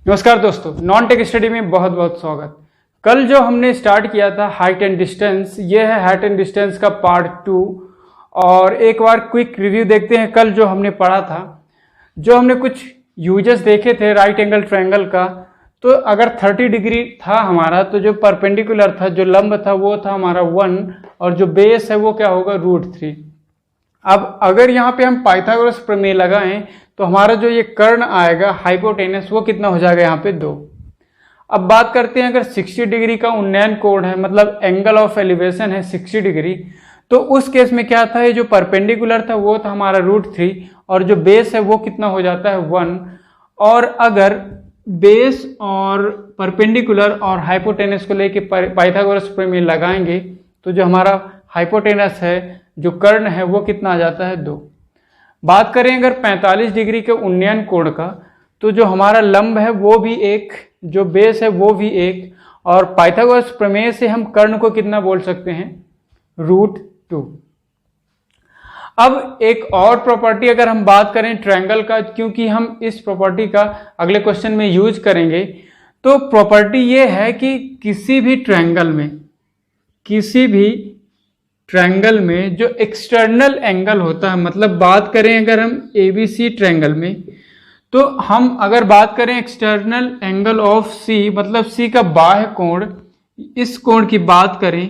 नमस्कार दोस्तों, non tech study में बहुत बहुत स्वागत। कल जो हमने स्टार्ट किया था हाइट एंड डिस्टेंस, ये है हाइट एंड डिस्टेंस का पार्ट 2। और एक बार क्विक रिव्यू देखते हैं कल जो हमने पढ़ा था। जो हमने कुछ यूजेस देखे थे राइट एंगल ट्रायंगल का, तो अगर 30 डिग्री था हमारा, तो जो परपेंडिकुलर था, जो लंब था, वो था हमारा 1 और जो बेस है वो क्या होगा √3। अब अगर यहाँ पे हम पाइथागोरस प्रमेय लगाएं तो हमारा जो ये कर्ण आएगा हाइपोटेनस, वो कितना हो जाएगा यहाँ पे 2। अब बात करते हैं, अगर 60 डिग्री का उन्नयन कोण है, मतलब एंगल ऑफ एलिवेशन है 60 डिग्री, तो उस केस में क्या था, ये जो परपेंडिकुलर था वो था हमारा √3 और जो बेस है वो कितना हो जाता है 1। और अगर बेस और परपेंडिकुलर और हाइपोटेनस को लेके पाइथागोरस प्रमेय लगाएंगे तो जो हमारा हाइपोटेनस है, जो कर्ण है, वो कितना आ जाता है 2। बात करें अगर 45 डिग्री के उन्नयन कोण का, तो जो हमारा लंब है वो भी 1, जो बेस है वो भी 1, और पाइथागोरस प्रमेय से हम कर्ण को कितना बोल सकते हैं, √2। अब एक और प्रॉपर्टी अगर हम बात करें ट्रायंगल का, क्योंकि हम इस प्रॉपर्टी का अगले क्वेश्चन में यूज करेंगे, तो प्रॉपर्टी ये है कि किसी भी ट्रायंगल में जो एक्सटर्नल एंगल होता है, मतलब बात करें अगर हम ABC ट्रायंगल में, तो हम अगर बात करें एक्सटर्नल एंगल ऑफ C, मतलब C का बाह्य कोण, इस कोण की बात करें,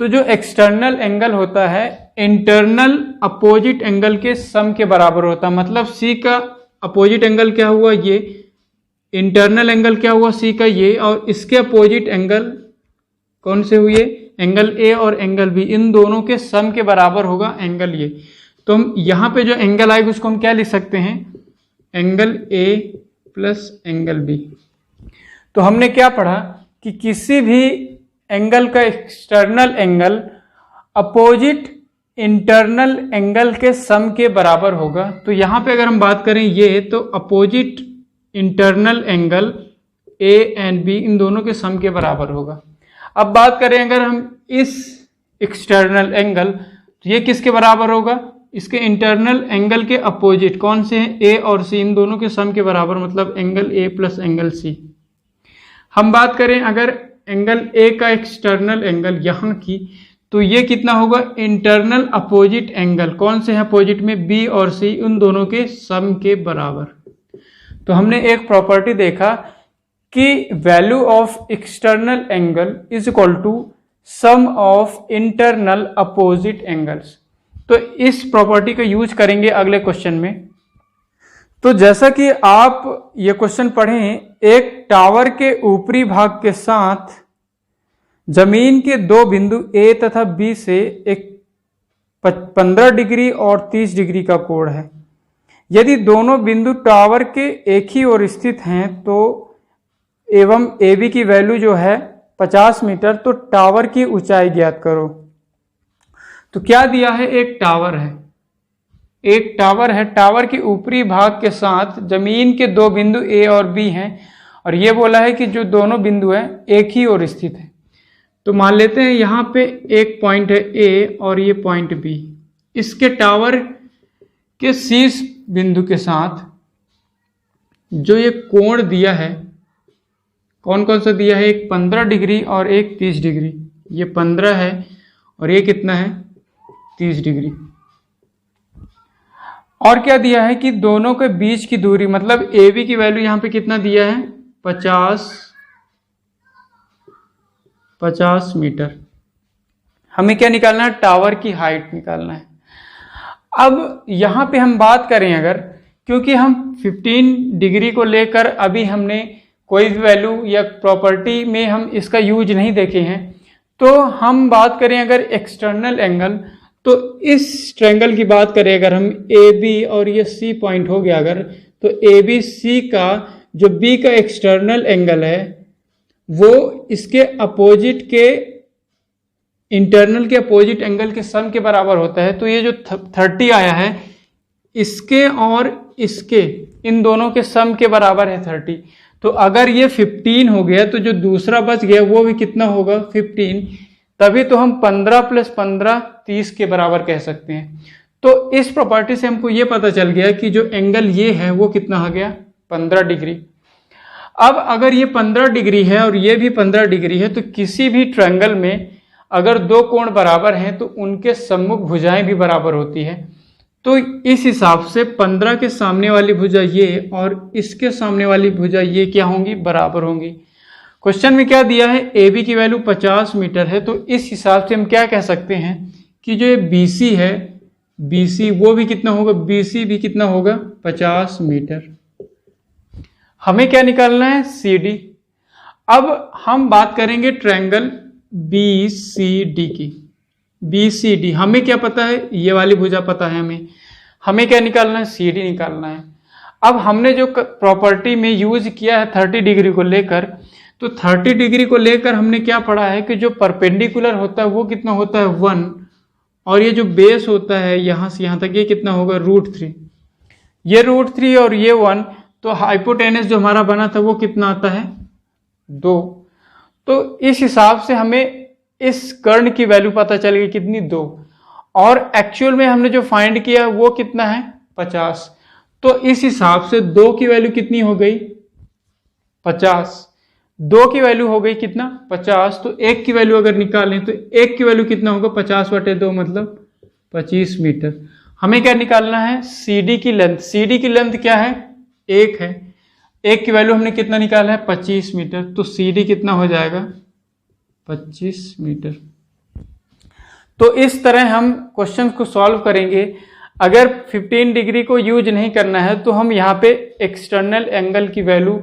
तो जो एक्सटर्नल एंगल होता है इंटरनल अपोजिट एंगल के सम के बराबर होता है। मतलब C का अपोजिट एंगल क्या हुआ, ये इंटरनल एंगल क्या हुआ C का, ये, और इसके अपोजिट एंगल कौन से हुए, एंगल A और एंगल B, इन दोनों के सम के बराबर होगा एंगल ये। तो हम यहाँ पे जो एंगल आएगा उसको हम क्या लिख सकते हैं, angle A plus angle B। तो हमने क्या पढ़ा कि किसी भी एंगल का external angle opposite internal angle के सम के बराबर होगा। तो यहाँ पे अगर हम बात करें ये, तो opposite internal angle A and B, इन दोनों के सम के बराबर होगा। अब बात करें अगर हम इस एक्सटर्नल एंगल, तो ये किसके बराबर होगा, इसके इंटरनल एंगल के अपोजिट कौन से हैं, A और C, इन दोनों के सम के बराबर, मतलब angle A plus angle C। हम बात करें अगर एंगल A का एक्सटर्नल एंगल यहाँ की, तो ये कितना होगा, इंटरनल अपोजिट एंगल कौन से हैं अपोजिट में, B और C, उन दोनों के सम के बराबर। तो हमने एक प्रॉपर्टी देखा कि value of external angle is equal to sum of internal opposite angles. तो इस प्रॉपर्टी का यूज करेंगे अगले क्वेश्चन में। तो जैसा कि आप ये क्वेश्चन पढ़ें, एक टावर के ऊपरी भाग के साथ जमीन के दो बिंदु A तथा B से एक 15 डिग्री और 30 डिग्री का कोण है। यदि दोनों बिंदु टावर के एक ही ओर स्थित हैं तो एवं AB की वैल्यू जो है 50 मीटर, तो टावर की ऊंचाई ज्ञात करो। तो क्या दिया है, एक टावर है, टावर के ऊपरी भाग के साथ जमीन के दो बिंदु A और B हैं, और ये बोला है कि जो दोनों बिंदु हैं एक ही ओर स्थित है। तो मान लेते हैं यहाँ पे एक पॉइंट है A और ये पॉइंट B। इसके टावर के शीर्ष बिंदु के साथ जो ये कोण दिया है, कौन कौन सा दिया है, एक 15 डिग्री और एक 30 डिग्री। ये 15 है और ये कितना है, 30 डिग्री। और क्या दिया है कि दोनों के बीच की दूरी, मतलब AB की वैल्यू यहाँ पे कितना दिया है, 50 मीटर। हमें क्या निकालना है, टावर की हाइट निकालना है। अब यहाँ पे हम बात करें अगर, क्योंकि हम 15 डिग्री को लेकर अभी हमने कोई भी वैल्यू या प्रॉपर्टी में हम इसका यूज नहीं देखे हैं, तो हम बात करें अगर एक्सटर्नल एंगल, तो इस ट्रायंगल की बात करें अगर हम, AB और ये C पॉइंट हो गया अगर, तो ABC का जो B का एक्सटर्नल एंगल है वो इसके अपोजिट के इंटरनल के अपोजिट एंगल के सम के बराबर होता है। तो ये जो 30 आया है, इसके और इसके, इन दोनों के सम के बराबर है 30। तो अगर ये 15 हो गया तो जो दूसरा बच गया वो भी कितना होगा, 15। तभी तो हम 15 + 15 30 के बराबर कह सकते हैं। तो इस प्रॉपर्टी से हमको ये पता चल गया कि जो एंगल ये है वो कितना आ गया, 15 डिग्री। अब अगर ये 15 डिग्री है और ये भी 15 डिग्री है, तो किसी भी ट्रायंगल में अगर दो कोण बराबर हैं तो उनके सम्मुख भुजाएं भी बराबर होती है। तो इस हिसाब से 15 के सामने वाली भुजा ये और इसके सामने वाली भुजा ये क्या होंगी, बराबर होंगी। क्वेश्चन में क्या दिया है, ए बी की वैल्यू 50 मीटर है, तो इस हिसाब से हम क्या कह सकते हैं कि जो ये बी सी है, बी सी वो भी कितना होगा, बी सी भी कितना होगा, 50 मीटर। हमें क्या निकालना है, सी डी। अब हम बात करेंगे ट्रायंगल बी सी डी की। बी सी डी हमें क्या पता है, ये वाली भुजा पता है हमें क्या निकालना है, सी डी निकालना है। अब हमने जो प्रॉपर्टी में यूज किया है 30 डिग्री को लेकर, तो 30 डिग्री को लेकर हमने क्या पढ़ा है कि जो परपेंडिकुलर होता है वो कितना होता है 1, और ये जो बेस होता है यहां से यहां तक ये कितना होगा, √3। ये √3 और ये 1, तो हाइपोटेनस जो हमारा बना था वो कितना आता है, 2। तो इस हिसाब से हमें इस कर्ण की वैल्यू पता चल गई कितनी, 2, और एक्चुअल में हमने जो फाइंड किया वो कितना है, 50। तो इस हिसाब से 2 की वैल्यू कितनी हो गई, 50। 2 की वैल्यू हो गई कितना, 50। तो 1 की वैल्यू अगर निकालें तो 1 की वैल्यू कितना होगा, 50/2 मतलब 25 मीटर। हमें क्या निकालना है, सी डी की लेंथ। सी डी की लेंथ क्या है, 1 है। 1 की वैल्यू हमने कितना निकाला है, 25 मीटर। तो सी डी कितना हो जाएगा, 25 मीटर। तो इस तरह हम क्वेश्चन को सॉल्व करेंगे। अगर 15 डिग्री को यूज नहीं करना है तो हम यहाँ पे एक्सटर्नल एंगल की वैल्यू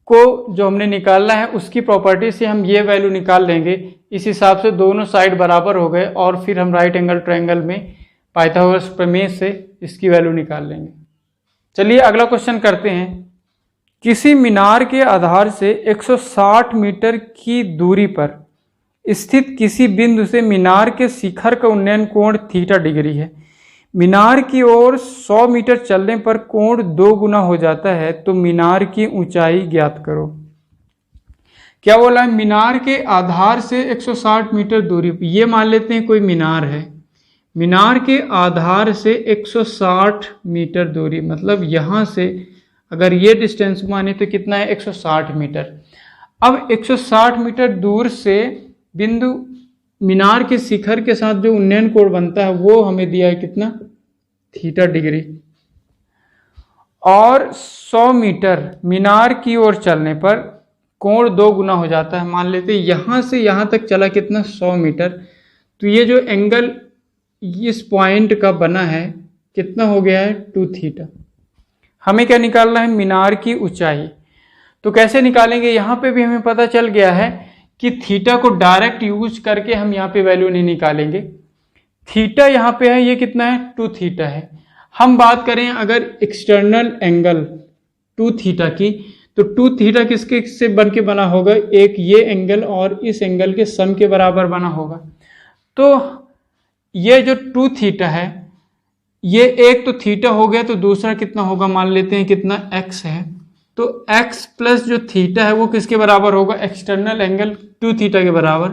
को जो हमने निकालना है उसकी प्रॉपर्टी से हम ये वैल्यू निकाल लेंगे। इस हिसाब से दोनों साइड बराबर हो गए और फिर हम राइट एंगल ट्रायंगल में पाइथागोरस प्रमेय से इसकी वैल्यू निकाल लेंगे। चलिए अगला क्वेश्चन करते हैं। किसी मीनार के आधार से 160 मीटर की दूरी पर स्थित किसी बिंदु से मीनार के शिखर का उन्नयन कोण थीटा डिग्री है। मीनार की ओर 100 मीटर चलने पर कोण 2 गुना हो जाता है, तो मीनार की ऊंचाई ज्ञात करो। क्या बोला है, मीनार के आधार से 160 मीटर दूरी पर, ये मान लेते हैं कोई मीनार है। मीनार के आधार से 160 मीटर दूरी, मतलब यहां से अगर ये डिस्टेंस माने तो कितना है, 160 मीटर। अब 160 मीटर दूर से बिंदु मीनार के शिखर के साथ जो उन्नयन कोण बनता है वो हमें दिया है कितना, थीटा डिग्री। और 100 मीटर मीनार की ओर चलने पर कोण 2 गुना हो जाता है। मान लेते हैं यहां से यहां तक चला कितना, 100 मीटर। तो ये जो एंगल इस पॉइंट का बना है कितना हो गया है, 2 थीटा। हमें क्या निकालना है, मीनार की ऊंचाई। तो कैसे निकालेंगे, यहां पे भी हमें पता चल गया है कि थीटा को डायरेक्ट यूज करके हम यहाँ पे वैल्यू नहीं निकालेंगे। थीटा यहाँ पे है, ये कितना है, 2 थीटा है। हम बात करें अगर एक्सटर्नल एंगल 2 थीटा की, तो 2 थीटा किसके से बन के बना होगा, एक ये एंगल और इस एंगल के सम के बराबर बना होगा। तो ये जो 2 थीटा है, ये एक तो थीटा हो गया, तो दूसरा कितना होगा, मान लेते हैं कितना, x है। तो x प्लस जो थीटा है वो किसके बराबर होगा, एक्सटर्नल एंगल 2 थीटा के बराबर।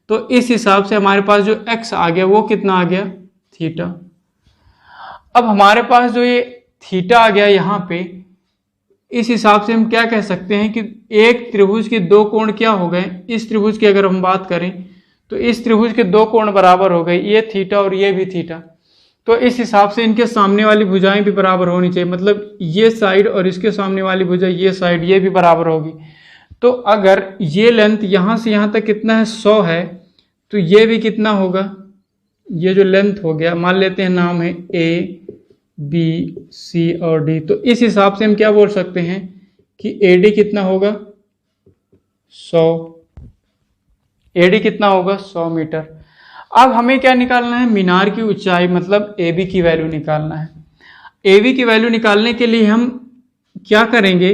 तो इस हिसाब से हमारे पास जो x आ गया वो कितना आ गया, थीटा। अब हमारे पास जो ये थीटा आ गया यहाँ पे, इस हिसाब से हम क्या कह सकते हैं कि एक त्रिभुज के 2 कोण क्या हो गए। इस त्रिभुज की अगर हम बात करें तो इस त्रिभुज के 2 कोण बराबर हो गए, ये थीटा और ये भी थीटा। तो इस हिसाब से इनके सामने वाली भुजाएं भी बराबर होनी चाहिए, मतलब ये साइड और इसके सामने वाली भुजा ये साइड ये भी बराबर होगी। तो अगर ये लेंथ यहाँ से यहाँ तक कितना है, 100 है, तो ये भी कितना होगा, ये जो लेंथ हो गया, मान लेते हैं नाम है A B C और D। तो इस हिसाब से हम क्या बोल सकते हैं कि AD कितना होगा, 100। AD कितना होगा, 100 मीटर। अब हमें क्या निकालना है, मीनार की ऊंचाई, मतलब AB की वैल्यू निकालना है। AB की वैल्यू निकालने के लिए हम क्या करेंगे,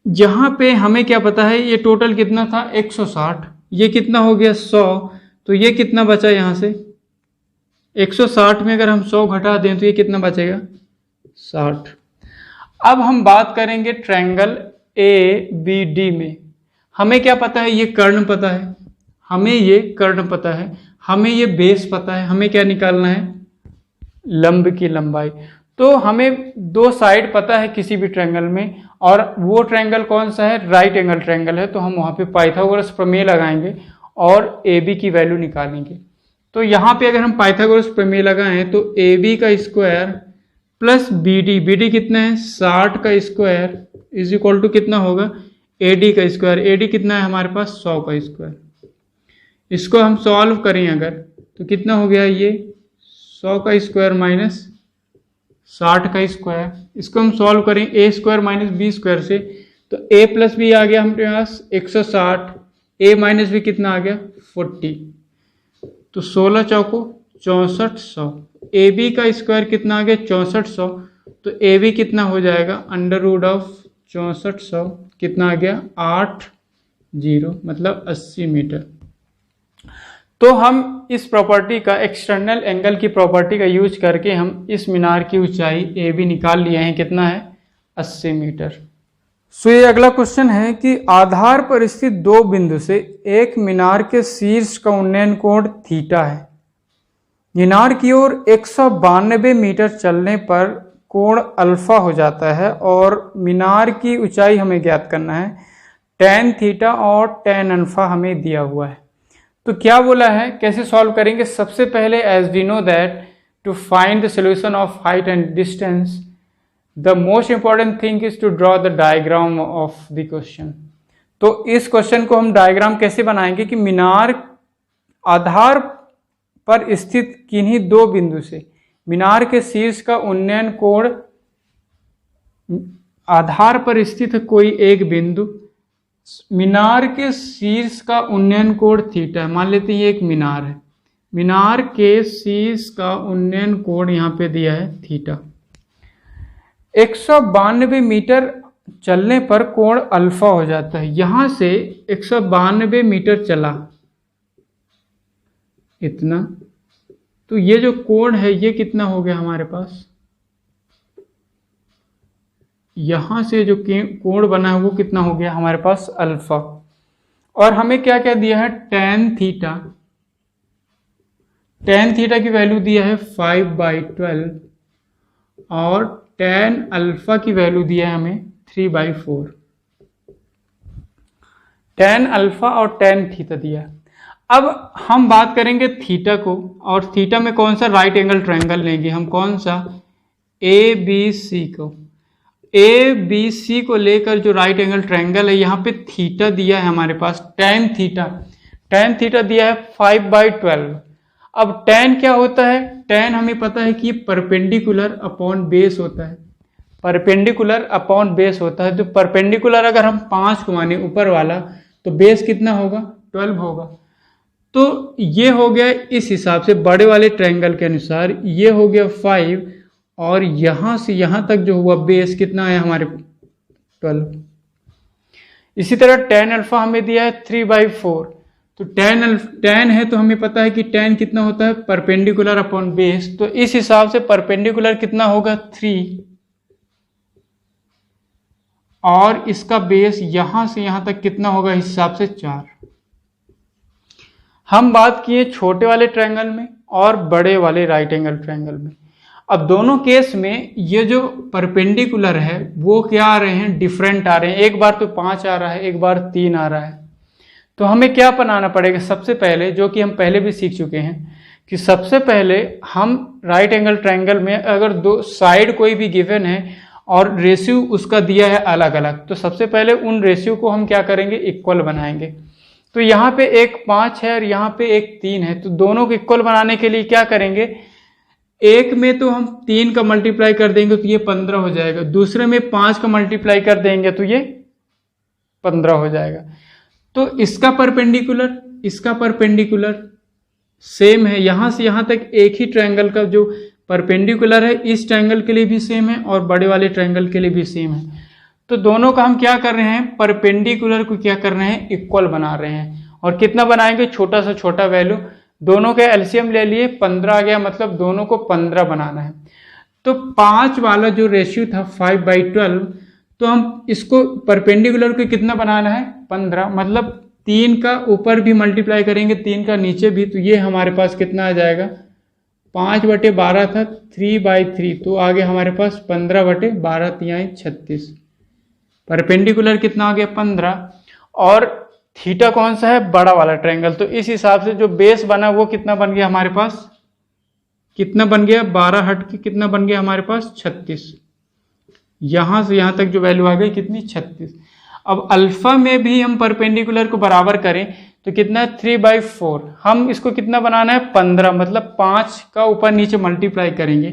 जहां पे हमें क्या पता है, ये टोटल कितना था 160, ये कितना हो गया 100, तो ये कितना बचा यहाँ से 160 में अगर हम 100 घटा दें तो ये कितना बचेगा 60। अब हम बात करेंगे ट्रायंगल ABD में। हमें क्या पता है, ये कर्ण पता है, हमें ये कर्ण पता है, हमें ये बेस पता है, हमें क्या निकालना है, लंब की लंबाई। तो हमें दो साइड पता है किसी भी ट्रायंगल में, और वो ट्रायंगल कौन सा है, राइट एंगल ट्रायंगल है, तो हम वहाँ पे पाइथागोरस प्रमेय लगाएंगे और ए बी की वैल्यू निकालेंगे। तो यहाँ पे अगर हम पाइथागोरस प्रमेय लगाएं तो ए बी का स्क्वायर प्लस बी डी कितना है 60 का स्क्वायर इज इक्वल टू कितना होगा ए डी का स्क्वायर। ए डी कितना है हमारे पास 100 का स्क्वायर। इसको हम सॉल्व करें अगर तो कितना हो गया ये 100 का स्क्वायर माइनस 60 का स्क्वायर। इसको हम सॉल्व करें ए स्क्वायर माइनस बी स्क्वायर से, तो ए प्लस बी आ गया हमारे पास 160, ए माइनस बी कितना आ गया 40, तो 16 चौको 6400। ए बी का स्क्वायर कितना आ गया 6400, तो ए बी कितना हो जाएगा अंडर रूट ऑफ 6400 कितना आ गया 80 मतलब 80 मीटर। तो हम इस प्रॉपर्टी का एक्सटर्नल एंगल की प्रॉपर्टी का यूज करके हम इस मीनार की ऊंचाई ए बी निकाल लिए हैं, कितना है 80 मीटर। सो ये अगला क्वेश्चन है कि आधार पर स्थित दो बिंदु से एक मीनार के शीर्ष का उन्नयन कोण थीटा है। मीनार की ओर 192 मीटर चलने पर कोण अल्फा हो जाता है और मीनार की ऊंचाई हमें ज्ञात करना है। tan थीटा और tan अल्फा हमें दिया हुआ है। तो क्या बोला है, कैसे सॉल्व करेंगे। सबसे पहले as we know that to find the solution of height and distance the most important thing is to draw the diagram of the question. तो इस क्वेश्चन को हम डायग्राम कैसे बनाएंगे कि मीनार आधार पर स्थित किन्हीं दो बिंदु से मीनार के शीर्ष का उन्नयन कोण, आधार पर स्थित कोई एक बिंदु, मीनार के शीर्ष का उन्नयन कोण थीटा है। मान लेते हैं ये एक मीनार है, मीनार के शीर्ष का उन्नयन कोण यहाँ पे दिया है थीटा। 192 मीटर चलने पर कोण अल्फा हो जाता है। यहां से 192 मीटर चला इतना, तो ये जो कोण है ये कितना हो गया हमारे पास, यहां से जो कोण बना है वो कितना हो गया हमारे पास अल्फा। और हमें क्या क्या दिया है tan थीटा, tan थीटा की वैल्यू दिया है 5/12 और tan अल्फा की वैल्यू दिया है हमें 3/4। tan अल्फा और tan थीटा दिया। अब हम बात करेंगे थीटा को, और थीटा में कौन सा राइट एंगल ट्रायंगल लेंगे हम, कौन सा ए बी सी को। ए बी सी को लेकर जो राइट एंगल ट्रायंगल है यहाँ पे थीटा दिया है हमारे पास tan थीटा दिया है 5/12। अब tan क्या होता है, tan हमें पता है कि परपेंडिकुलर अपॉन बेस होता है, परपेंडिकुलर अपॉन बेस होता है। तो परपेंडिकुलर अगर हम 5 को माने ऊपर वाला तो बेस कितना होगा 12 होगा। तो ये हो गया इस हिसाब से बड़े वाले ट्रायंगल के अनुसार, ये हो गया 5 और यहां से यहां तक जो हुआ बेस कितना है हमारे 12। इसी तरह tan अल्फा हमें दिया है 3/4। तो tan है तो हमें पता है कि tan कितना होता है परपेंडिकुलर अपॉन बेस, तो इस हिसाब से परपेंडिकुलर कितना होगा 3 और इसका बेस यहां से यहां तक कितना होगा इस हिसाब से 4। हम बात किए छोटे वाले ट्रायंगल में और बड़े वाले राइट एंगल ट्रायंगल में। अब दोनों केस में ये जो परपेंडिकुलर है वो क्या आ रहे हैं, डिफरेंट आ रहे हैं। एक बार तो 5 आ रहा है, एक बार 3 आ रहा है। तो हमें क्या बनाना पड़ेगा, सबसे पहले जो कि हम पहले भी सीख चुके हैं कि सबसे पहले हम राइट एंगल ट्रायंगल में अगर दो साइड कोई भी गिवन है और रेशियो उसका दिया है अलग अलग, तो सबसे पहले उन रेशियो को हम क्या करेंगे इक्वल बनाएंगे। तो यहाँ पे एक 5 है और यहाँ पे एक 3 है, तो दोनों को इक्वल बनाने के लिए क्या करेंगे, एक में तो हम 3 का मल्टीप्लाई कर देंगे तो ये 15 हो जाएगा, दूसरे में 5 का मल्टीप्लाई कर देंगे तो ये 15 हो जाएगा। तो इसका परपेंडिकुलर सेम है, यहां से यहां तक एक ही ट्रायंगल का जो परपेंडिकुलर है इस ट्रायंगल के लिए भी सेम है और बड़े वाले ट्रायंगल के लिए भी सेम है। तो दोनों का हम क्या कर रहे हैं, परपेंडिकुलर को क्या कर रहे हैं इक्वल बना रहे हैं। और कितना बनाएंगे, छोटा से छोटा वैल्यू, दोनों के एलसीएम ले लिए 15 आ गया, मतलब दोनों को 15 बनाना है। तो 5 वाला जो रेशियो था 5/12, तो हम इसको परपेंडिकुलर को कितना बनाना है 15, मतलब 3 का ऊपर भी मल्टीप्लाई करेंगे 3 का नीचे भी, तो ये हमारे पास कितना आ जाएगा 5/12 था 3/3, तो आगे हमारे पास 15/12 तिहाई 36। परपेंडिकुलर कितना आ गया 15, और थीटा कौन सा है, बड़ा वाला ट्रायंगल, तो इस हिसाब से जो बेस बना वो कितना बन गया हमारे पास, कितना बन गया 12 हट के कितना बन गया हमारे पास 36। यहां से यहां तक जो वैल्यू आ गई कितनी 36। अब अल्फा में भी हम परपेंडिकुलर को बराबर करें तो कितना 3/4, हम इसको कितना बनाना है 15, मतलब 5 का ऊपर नीचे मल्टीप्लाई करेंगे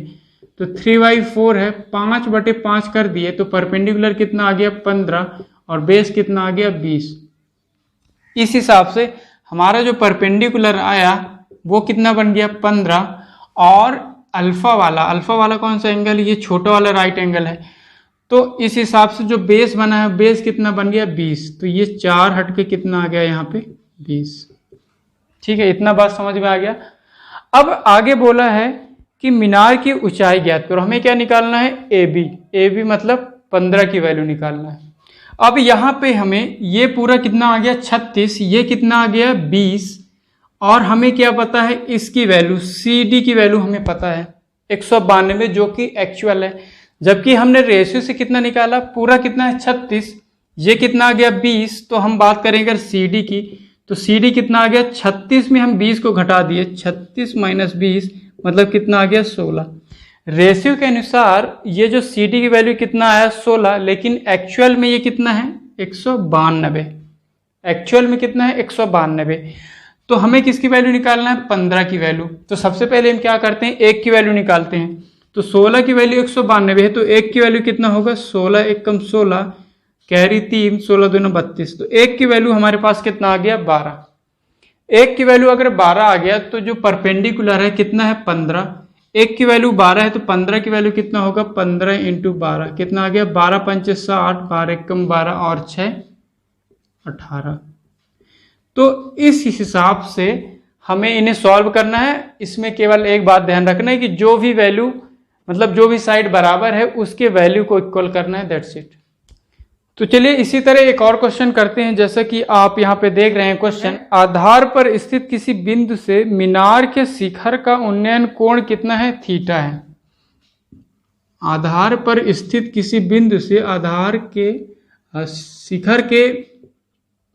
तो 3/4 है, 5/5 कर दिए तो परपेंडिकुलर कितना आ गया 15 और बेस कितना आ गया 20। इस हिसाब से हमारा जो परपेंडिकुलर आया वो कितना बन गया 15, और अल्फा वाला कौन सा एंगल, ये छोटा वाला राइट एंगल है, तो इस हिसाब से जो बेस बना है बेस कितना बन गया 20, तो ये 4 हट के कितना आ गया यहाँ पे 20। ठीक है, इतना बात समझ में आ गया। अब आगे बोला है कि मीनार की ऊंचाई ज्ञात करो, हमें क्या निकालना है ए बी मतलब 15 की वैल्यू निकालना है। अब यहाँ पे हमें ये पूरा कितना आ गया 36, ये कितना आ गया 20, और हमें क्या पता है इसकी वैल्यू सी डी की वैल्यू हमें पता है 192 जो कि एक्चुअल है, जबकि हमने रेशियो से कितना निकाला, पूरा कितना है 36, ये कितना आ गया 20, तो हम बात करें अगर सी डी की तो सी डी कितना आ गया 36 में हम 20 को घटा दिए, 36 - 20 मतलब कितना आ गया 16। रेशियो के अनुसार ये जो सी डी की वैल्यू कितना आया 16, लेकिन एक्चुअल में ये कितना है 192, एक्चुअल में कितना है 192। तो हमें किसकी वैल्यू निकालना है 15 की वैल्यू, तो सबसे पहले हम क्या करते हैं 1 की वैल्यू निकालते हैं, तो 16 की वैल्यू 192 है तो 1 की वैल्यू कितना होगा 16 × 1 = 16, कैरी 3, 16 × 2 = 32, तो 1 की वैल्यू हमारे पास कितना आ गया 12। 1 की वैल्यू अगर 12 आ गया तो जो परपेंडिकुलर है कितना है 15, 1 की वैल्यू 12 है तो 15 की वैल्यू कितना होगा 15 × 12 कितना आ गया 12 × 5 = 60, 12 × 1 = 12 और 6 = 18। तो इस हिसाब से हमें इन्हें सॉल्व करना है। इसमें केवल एक बात ध्यान रखना है कि जो भी वैल्यू मतलब जो भी साइड बराबर है उसके वैल्यू को इक्वल करना है, दैट्स इट। तो चलिए इसी तरह एक और क्वेश्चन करते हैं, जैसा कि आप यहाँ पे देख रहे हैं क्वेश्चन, आधार पर स्थित किसी बिंदु से मीनार के शिखर का उन्नयन कोण कितना है, थीटा है। आधार पर स्थित किसी बिंदु से आधार के शिखर के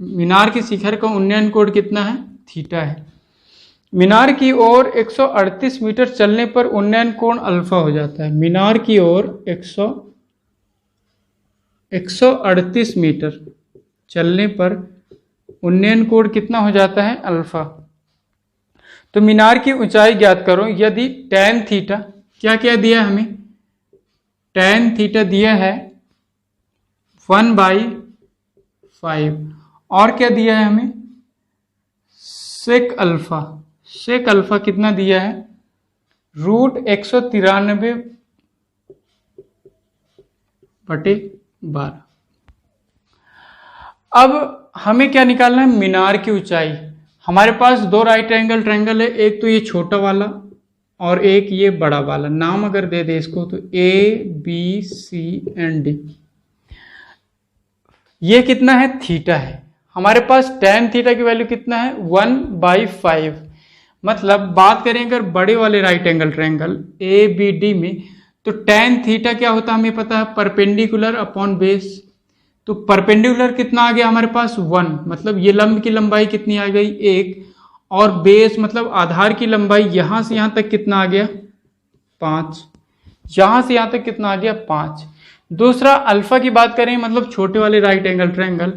मीनार के शिखर का उन्नयन कोण कितना है, थीटा है। मीनार की ओर 138 मीटर चलने पर उन्नयन कोण अल्फा हो जाता है। मीनार की ओर 138 मीटर चलने पर उन्नयन कोण कितना हो जाता है, अल्फा। तो मीनार की ऊंचाई ज्ञात करो यदि tan थीटा, क्या क्या दिया है हमें, tan थीटा दिया है 1/5, और क्या दिया है हमें सेक अल्फा, सेक अल्फा कितना दिया है √193/12। अब हमें क्या निकालना है, मीनार की ऊंचाई। हमारे पास दो राइट एंगल ट्रायंगल है, एक तो ये छोटा वाला और एक ये बड़ा वाला, नाम अगर दे दे इसको तो ABC and D। ये कितना है, थीटा है। हमारे पास tan थीटा की वैल्यू कितना है 1/5, मतलब बात करें अगर बड़े वाले राइट एंगल ट्रायंगल ABD में तो tan थीटा क्या होता है हमें पता है, परपेंडिकुलर अपॉन बेस। तो परपेंडिकुलर कितना आ गया हमारे पास 1, मतलब ये लंब की लंबाई कितनी आ गई 1, और बेस मतलब आधार की लंबाई यहां से यहां तक कितना आ गया 5, यहां से यहां तक कितना आ गया 5। दूसरा अल्फा की बात करें मतलब छोटे वाले राइट एंगल ट्रायंगल,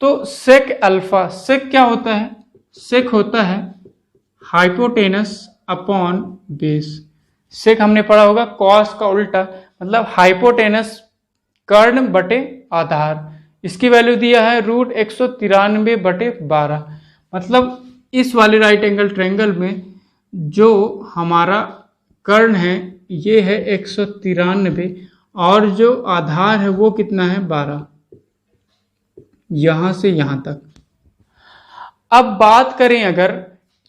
तो सेक अल्फा, सेक क्या होता है, सेक होता है हाइपोटेनस अपॉन बेस। सेक हमने पढ़ा होगा कॉस का उल्टा, मतलब हाइपोटेनस कर्ण बटे आधार। इसकी वैल्यू दिया है √193/12, मतलब इस वाले राइट एंगल ट्रायंगल में जो हमारा कर्ण है ये है 193 और जो आधार है वो कितना है 12, यहां से यहां तक। अब बात करें अगर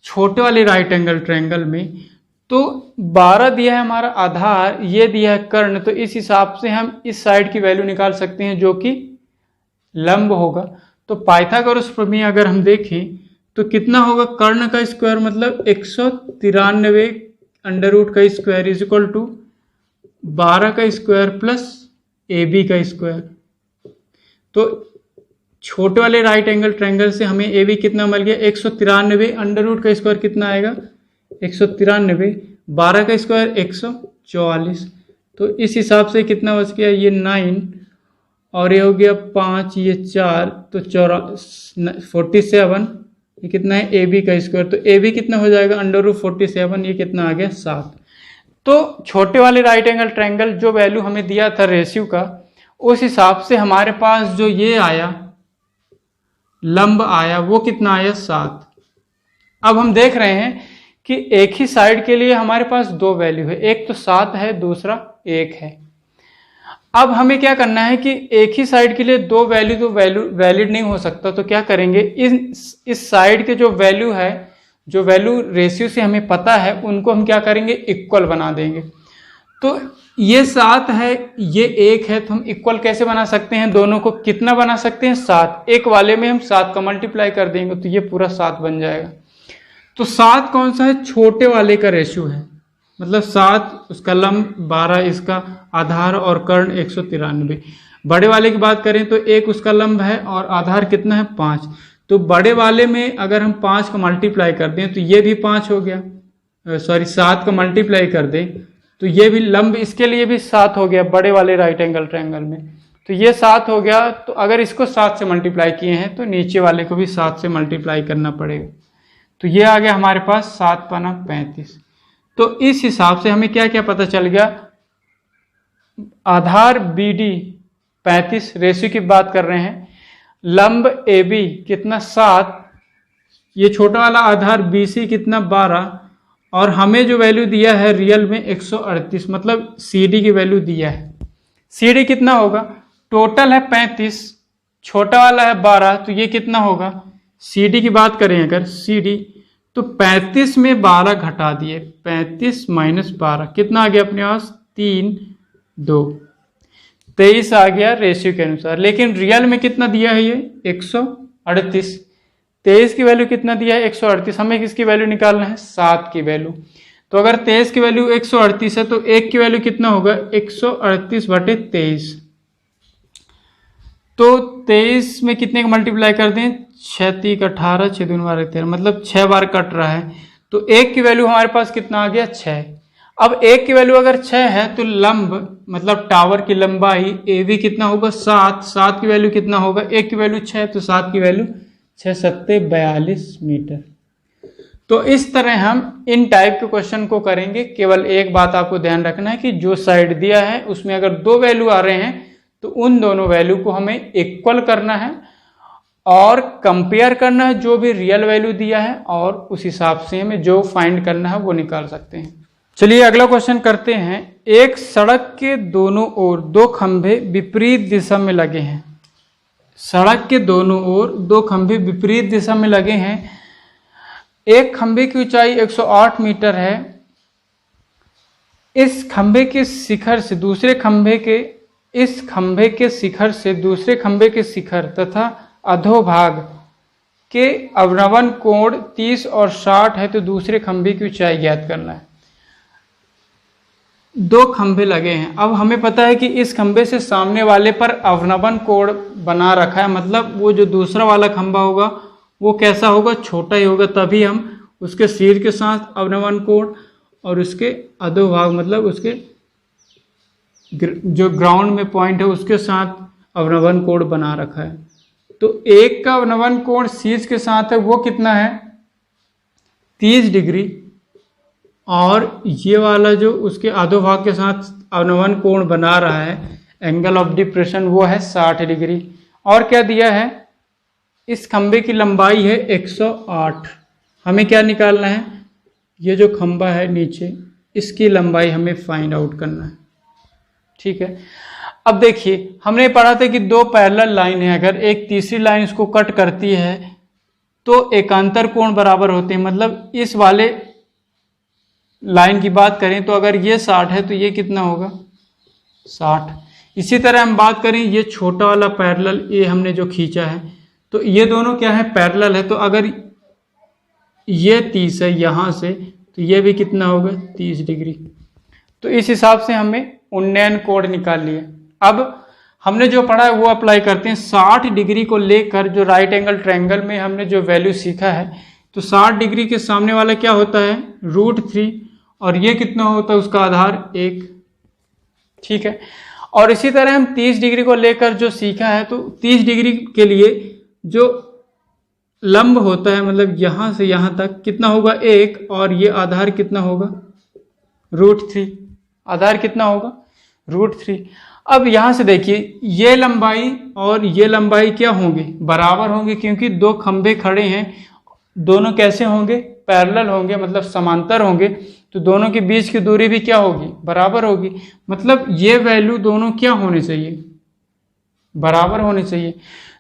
छोटे वाले राइट एंगल ट्रायंगल में तो 12 दिया है हमारा आधार, ये दिया है कर्ण, तो इस हिसाब से हम इस साइड की वैल्यू निकाल सकते हैं जो कि लंब होगा। तो पाइथागोरस प्रमेय अगर हम देखें तो कितना होगा, कर्ण का स्क्वायर मतलब 193 अंडर रूट का स्क्वायर इज इक्वल टू 12 का स्क्वायर प्लस AB का स्क्वायर। तो छोटे वाले राइट एंगल ट्रायंगल से हमें AB कितना मिल गया 193, अंडर रूट का स्क्वायर कितना आएगा 193, 12 का स्क्वायर 144। तो इस हिसाब से कितना बच गया ये 9 और ये हो गया 5, ये 4, तो 47, ये कितना है AB का स्क्वायर। तो AB कितना हो जाएगा अंडर रूट 47, ये कितना आ गया 7। तो छोटे वाले राइट एंगल ट्रायंगल जो वैल्यू हमें दिया था रेशियो का, उस हिसाब से हमारे पास जो ये आया लंब आया वो कितना आया 7। अब हम देख रहे हैं कि एक ही साइड के लिए हमारे पास दो वैल्यू है, एक तो 7 है, दूसरा 1 है। अब हमें क्या करना है कि एक ही साइड के लिए दो वैल्यू तो वैलिड नहीं हो सकता, तो क्या करेंगे इस साइड के जो वैल्यू है, जो वैल्यू रेशियो से हमें पता है, उनको हम क्या करेंगे इक्वल बना देंगे। तो ये 7 है, ये 1 है, तो हम इक्वल कैसे बना सकते हैं, दोनों को कितना बना सकते हैं 7। एक वाले में हम 7 का मल्टीप्लाई कर देंगे तो ये पूरा 7 बन जाएगा। तो 7 कौन सा है, छोटे वाले का रेशियो है, मतलब 7 उसका लंब 12, इसका आधार और कर्ण 193। बड़े वाले की बात करें तो 1 उसका लंब है और आधार कितना है 5। तो बड़े वाले में अगर हम 5 का मल्टीप्लाई कर दें तो ये भी 5 हो गया, 7 का मल्टीप्लाई कर दें तो ये भी लंब इसके लिए भी 7 हो गया बड़े वाले राइट एंगल ट्रायंगल में, तो ये 7 हो गया। तो अगर इसको 7 से मल्टीप्लाई किए हैं तो नीचे वाले को भी 7 से मल्टीप्लाई करना पड़ेगा। तो ये आ गया हमारे पास 7 पाना 35। तो इस हिसाब से हमें क्या क्या पता चल गया, आधार BD 35 रेशियो की बात कर रहे हैं, लंब AB कितना 7, ये छोटा वाला आधार BC कितना 12, और हमें जो वैल्यू दिया है रियल में 138, मतलब CD की वैल्यू दिया है। CD कितना होगा, टोटल है 35, छोटा वाला है 12, तो ये कितना होगा, CD की बात करें अगर CD तो 35 में 12 घटा दिए, 35 माइनस 12 कितना आ गया अपने पास 3, 2, 23 आ गया रेशियो के अनुसार। लेकिन रियल में कितना दिया है ये 138, 23 की वैल्यू कितना दिया है 138, हमें किसकी वैल्यू निकालना है 7 की वैल्यू। तो अगर 23 की वैल्यू 138 है तो 1 की वैल्यू कितना होगा 138/23। तो 23 में कितने का मल्टीप्लाई कर दें, 6 3 18, 6 दूनी 12 13, मतलब 6 बार कट रहा है। तो 1 की वैल्यू हमारे पास कितना आ गया 6। अब 1 की वैल्यू अगर 6 है तो लंब मतलब टावर की लंबाई AB कितना होगा 7, 7 की वैल्यू कितना होगा, 1 की वैल्यू 6 तो 7 की वैल्यू 6 7 42 मीटर। तो इस तरह हम इन टाइप के क्वेश्चन को करेंगे। केवल एक बात आपको ध्यान रखना है कि जो साइड दिया है उसमें अगर दो वैल्यू आ रहे हैं तो उन दोनों वैल्यू को हमें इक्वल करना है और कंपेयर करना है जो भी रियल वैल्यू दिया है, और उस हिसाब से हमें जो फाइंड करना है वो निकाल सकते हैं। चलिए अगला क्वेश्चन करते हैं। एक सड़क के दोनों ओर दो खंभे विपरीत दिशा में लगे हैं। सड़क के दोनों ओर दो खंभे विपरीत दिशा में लगे हैं। एक खंभे की ऊंचाई 108 मीटर है। इस खंभे के शिखर से दूसरे खंभे के दूसरे खंभे के शिखर तथा अधोभाग के अवनवन कोण 30 और 60 है, तो दूसरे खंभे की ऊंचाई ज्ञात करना है। दो खंभे लगे हैं। अब हमें पता है कि इस खंभे से सामने वाले पर अवनवन कोण बना रखा है, मतलब वो जो दूसरा वाला खंभा होगा वो कैसा होगा, छोटा ही होगा, तभी हम उसके सिर के साथ अवनवन कोण और उसके अधोभाग मतलब उसके जो ग्राउंड में पॉइंट है उसके साथ अवनवन कोण बना रखा है। तो एक का अवनवन कोण शीर्ष के साथ है वो कितना है 30 डिग्री, और ये वाला जो उसके अधोभाग के साथ अवनवन कोण बना रहा है एंगल ऑफ डिप्रेशन वो है 60 डिग्री। और क्या दिया है, इस खंभे की लंबाई है 108। हमें क्या निकालना है, ये जो खंभा है नीचे इसकी लंबाई हमें फाइंड आउट करना है। ठीक है, अब देखिए हमने पढ़ा था कि दो पैरेलल लाइन है, अगर एक तीसरी लाइन इसको कट करती है तो एकांतर कोण बराबर होते हैं। मतलब इस वाले लाइन की बात करें तो अगर ये 60 है तो ये कितना होगा 60। इसी तरह हम बात करें ये छोटा वाला पैरेलल, ये हमने जो खींचा है तो ये दोनों क्या है पैरेलल है। तो अगर ये 30 है यहाँ से तो ये भी कितना होगा 30 डिग्री। तो इस हिसाब से हमें उन्नयन कोण निकाल लिया। अब हमने जो पढ़ा है वो अप्लाई करते हैं। 60 डिग्री को लेकर जो राइट एंगल ट्रायंगल में हमने जो वैल्यू सीखा है, तो 60 डिग्री के सामने वाला क्या होता है √3, और ये कितना होता है उसका आधार 1, ठीक है। और इसी तरह हम 30 डिग्री को लेकर जो सीखा है, तो 30 डिग्री के लिए जो लंब होता है मतलब यहां से यहां तक कितना होगा 1, और ये आधार कितना होगा √3, आधार कितना होगा √3। अब यहां से देखिए ये लंबाई और ये लंबाई क्या होंगे बराबर होंगे, क्योंकि दो खंभे खड़े हैं, दोनों कैसे होंगे पैरेलल होंगे मतलब समांतर होंगे, तो दोनों के बीच की दूरी भी क्या होगी बराबर होगी। मतलब ये वैल्यू दोनों क्या होने चाहिए बराबर होने चाहिए।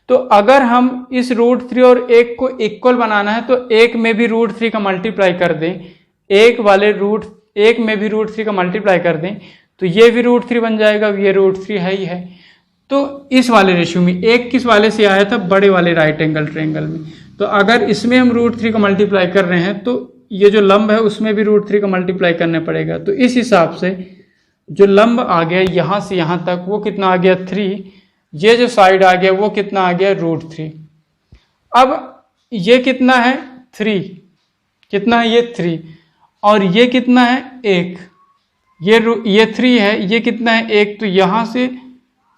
तो अगर हम इस √3 और 1 को इक्वल बनाना है तो एक में भी √3 का मल्टीप्लाई कर दें, एक में भी √3 का मल्टीप्लाई कर दें, तो ये भी √3 बन जाएगा, ये √3 है ही है। तो इस वाले रेशियो में एक किस वाले से आया था बड़े वाले राइट एंगल ट्रायंगल में, तो अगर इसमें हम √3 का मल्टीप्लाई कर रहे हैं तो ये जो लंब है उसमें भी √3 का मल्टीप्लाई करना पड़ेगा। तो इस हिसाब से जो लंब आ गया यहाँ से यहाँ तक वो कितना आ गया 3, ये जो साइड आ गया वो कितना आ गया √3। अब ये कितना है 3, कितना है ये 3, और ये कितना है 1, ये 3 है, ये कितना है 1, तो यहाँ से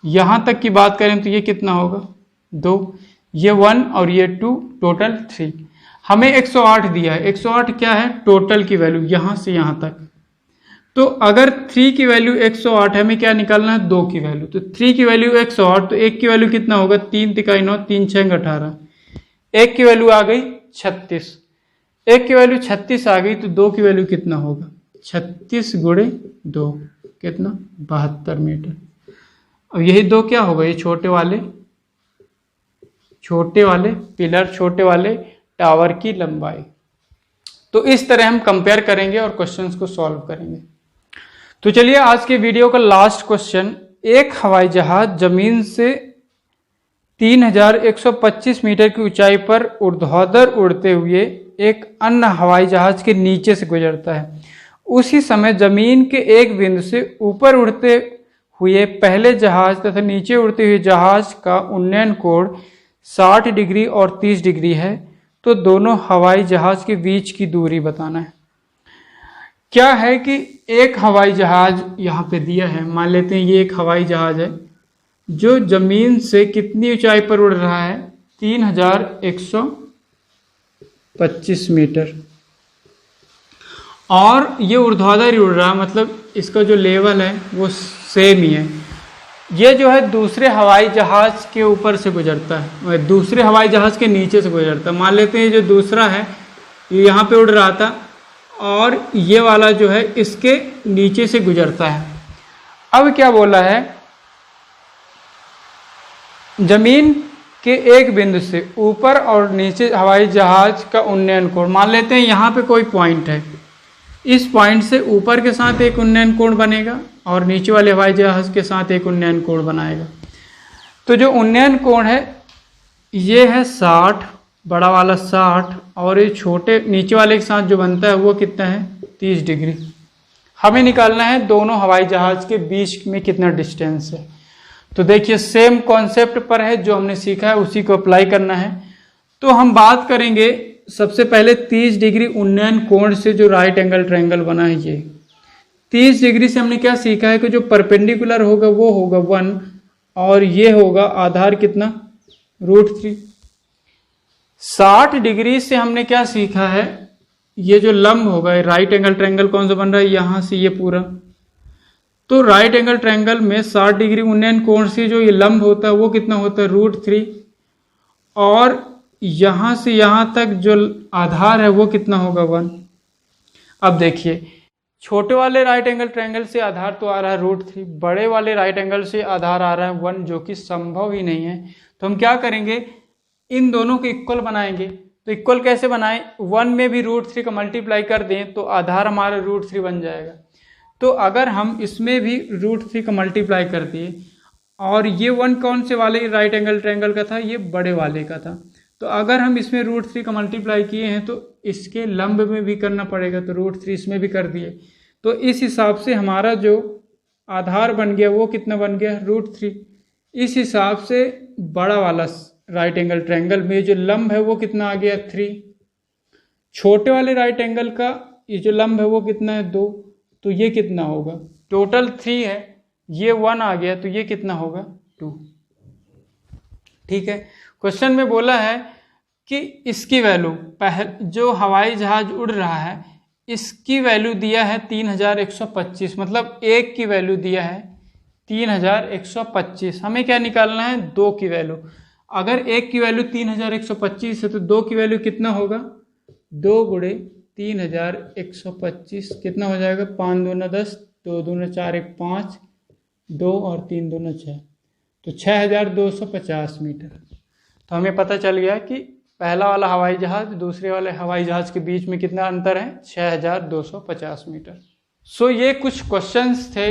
यहाँ तक की बात करें तो ये कितना होगा 2, ये 1 और ये 2, टोटल 3। हमें 108 दिया है, 108 क्या है टोटल की वैल्यू यहाँ से यहाँ तक। तो अगर 3 की वैल्यू 108 है, हमें क्या निकालना है 2 की वैल्यू, तो 3 की वैल्यू 108, तो 1 की वैल्यू कितना होगा 3 तिकाई 9, 3 6 18, 1 की वैल्यू आ गई 36, 1 की वैल्यू 36 आ गई, तो 2 की वैल्यू कितना होगा 36 गुणे 2 कितना 72 मीटर। अब यही 2 क्या होगा ये छोटे वाले पिलर, छोटे वाले टावर की लंबाई। तो इस तरह हम कंपेयर करेंगे और क्वेश्चंस को सॉल्व करेंगे। तो चलिए आज के वीडियो का लास्ट क्वेश्चन, एक हवाई जहाज जमीन से 3125 मीटर की ऊंचाई पर ऊर्ध्वाधर उड़ते हुए एक अन्य हवाई जहाज के नीचे से गुजरता है। उसी समय जमीन के एक बिंदु से ऊपर उड़ते हुए पहले जहाज तथा नीचे उड़ते हुए जहाज का उन्नयन कोण 60 डिग्री और 30 डिग्री है, तो दोनों हवाई जहाज के बीच की दूरी बताना है। क्या है कि एक हवाई जहाज यहाँ पे दिया है, मान लेते हैं ये एक हवाई जहाज है जो जमीन से कितनी ऊंचाई पर उड़ रहा है 3125 मीटर, और ये ऊर्ध्वाधर ही उड़ रहा है, मतलब इसका जो लेवल है वो सेम ही है। ये जो है दूसरे हवाई जहाज के ऊपर से गुजरता है, दूसरे हवाई जहाज के नीचे से गुजरता है। मान लेते हैं ये जो दूसरा है ये यहाँ पे उड़ रहा था और ये वाला जो है इसके नीचे से गुजरता है। अब क्या बोला है, जमीन के एक बिंदु से ऊपर और नीचे हवाई जहाज का उन्नयन कोण, मान लेते हैं यहाँ पे कोई पॉइंट है, इस पॉइंट से ऊपर के साथ एक उन्नयन कोण बनेगा और नीचे वाले हवाई जहाज के साथ एक उन्नयन कोण बनाएगा। तो जो उन्नयन कोण है ये है 60, बड़ा वाला 60, और ये छोटे नीचे वाले के साथ जो बनता है वो कितना है 30 डिग्री। हमें निकालना है दोनों हवाई जहाज के बीच में कितना डिस्टेंस है। तो देखिए सेम कॉन्सेप्ट पर है, जो हमने सीखा है उसी को अप्लाई करना है। तो हम बात करेंगे सबसे पहले 30 डिग्री उन्नयन कोण से जो राइट एंगल ट्रायंगल बना है, ये 30 डिग्री से हमने क्या सीखा है कि जो परपेंडिकुलर होगा वो होगा 1 और ये होगा आधार कितना √3। 60 डिग्री से हमने क्या सीखा है, ये जो लंब होगा राइट एंगल ट्रायंगल कौन सा बन रहा है यहाँ से ये पूरा, तो राइट एंगल ट्रायंगल में 60 डिग्री उन्नयन कोण से जो ये लंब होता है वो कितना होता है √3, और यहाँ से यहाँ तक जो आधार है वो कितना होगा 1। अब देखिए छोटे वाले राइट एंगल ट्रायंगल से आधार तो आ रहा है √3, बड़े वाले राइट एंगल से आधार आ रहा है 1, जो कि संभव ही नहीं है। तो हम क्या करेंगे, इन दोनों को इक्वल बनाएंगे। तो इक्वल कैसे बनाएं, 1 में भी √3 का मल्टीप्लाई कर दें तो आधार हमारा √3 बन जाएगा। तो अगर हम इसमें भी √3 का मल्टीप्लाई कर दिए, और ये 1 कौन से वाले राइट एंगल ट्रायंगल का था, ये बड़े वाले का था, तो अगर हम इसमें √3 का मल्टीप्लाई किए हैं तो इसके लंब में भी करना पड़ेगा, तो √3 इसमें भी कर दिए। तो इस हिसाब से हमारा जो आधार बन गया वो कितना बन गया, √3। इस हिसाब से बड़ा वाला राइट एंगल ट्रायंगल में जो लंब है वो कितना आ गया, 3। छोटे वाले राइट एंगल का ये जो लंब है वो कितना है, 2। तो ये कितना होगा, टोटल 3 है, ये 1 आ गया, तो ये कितना होगा, 2। ठीक है। क्वेश्चन में बोला है कि इसकी वैल्यू, जो हवाई जहाज उड़ रहा है इसकी वैल्यू दिया है 3125, मतलब एक की वैल्यू दिया है 3125। हमें क्या निकालना है, 2 की वैल्यू। अगर एक की वैल्यू 3125 है तो 2 की वैल्यू कितना होगा, 2 गुणे 3125 कितना हो जाएगा, 5 दूना 10, 2 दूना 4, 1 5, 2 और 3 दूना 6, तो 6250 मीटर। तो हमें पता चल गया कि पहला वाला हवाई जहाज दूसरे वाले हवाई जहाज के बीच में कितना अंतर है, 6250 मीटर। सो ये कुछ क्वेश्चंस थे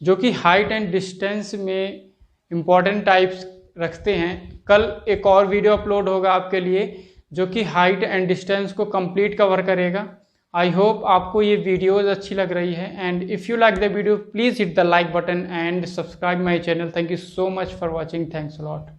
जो कि हाइट एंड डिस्टेंस में इम्पॉर्टेंट टाइप्स रखते हैं। कल एक और वीडियो अपलोड होगा आपके लिए जो कि हाइट एंड डिस्टेंस को कंप्लीट कवर करेगा। आई होप आपको ये वीडियोज़ अच्छी लग रही है, and if you like the video please hit the like button and subscribe my channel. Thank you so much for watching, thanks a lot.